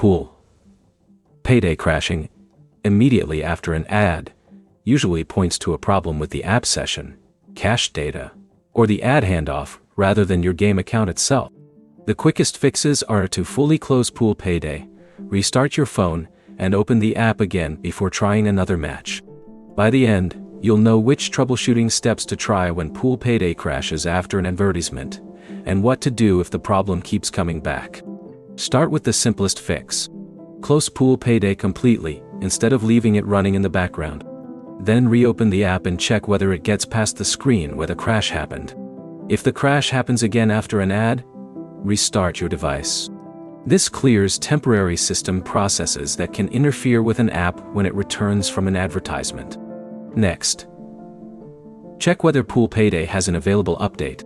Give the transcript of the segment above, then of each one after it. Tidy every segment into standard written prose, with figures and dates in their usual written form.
Pool Payday crashing immediately after an ad usually points to a problem with the app session, cache data, or the ad handoff rather than your game account itself. The quickest fixes are to fully close Pool Payday, restart your phone, and open the app again before trying another match. By the end, you'll know which troubleshooting steps to try when Pool Payday crashes after an advertisement, and what to do if the problem keeps coming back. Start with the simplest fix. Close Pool Payday completely, instead of leaving it running in the background. Then reopen the app and check whether it gets past the screen where the crash happened. If the crash happens again after an ad, restart your device. This clears temporary system processes that can interfere with an app when it returns from an advertisement. Next, check whether Pool Payday has an available update.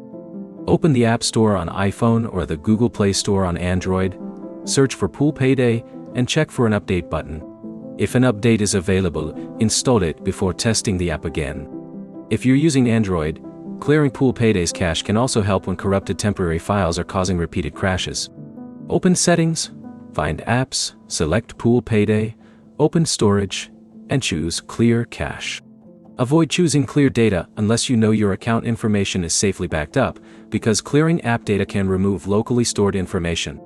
Open the App Store on iPhone or the Google Play Store on Android, search for Pool Payday, and check for an update button. If an update is available, install it before testing the app again. If you're using Android, clearing Pool Payday's cache can also help when corrupted temporary files are causing repeated crashes. Open Settings, find Apps, select Pool Payday, open Storage, and choose Clear Cache. Avoid choosing Clear Data unless you know your account information is safely backed up, because clearing app data can remove locally stored information.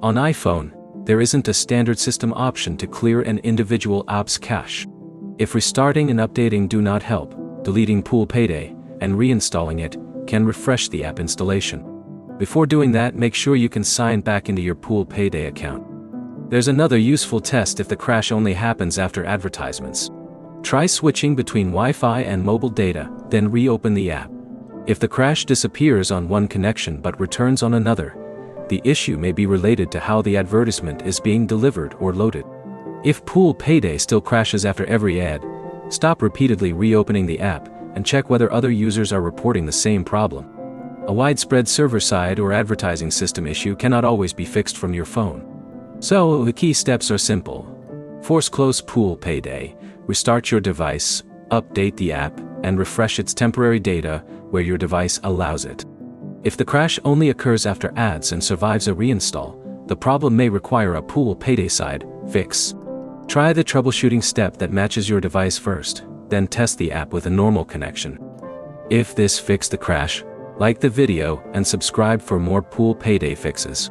On iPhone, there isn't a standard system option to clear an individual app's cache. If restarting and updating do not help, deleting Pool Payday and reinstalling it can refresh the app installation. Before doing that, make sure you can sign back into your Pool Payday account. There's another useful test if the crash only happens after advertisements. Try switching between Wi-Fi and mobile data, then reopen the app. If the crash disappears on one connection but returns on another, the issue may be related to how the advertisement is being delivered or loaded. If Pool Payday still crashes after every ad, stop repeatedly reopening the app and check whether other users are reporting the same problem. A widespread server-side or advertising system issue cannot always be fixed from your phone. So, the key steps are simple. Force close Pool Payday, restart your device, update the app, and refresh its temporary data where your device allows it. If the crash only occurs after ads and survives a reinstall, the problem may require a Pool Payday side fix. Try the troubleshooting step that matches your device first, then test the app with a normal connection. If this fixed the crash, like the video and subscribe for more Pool Payday fixes.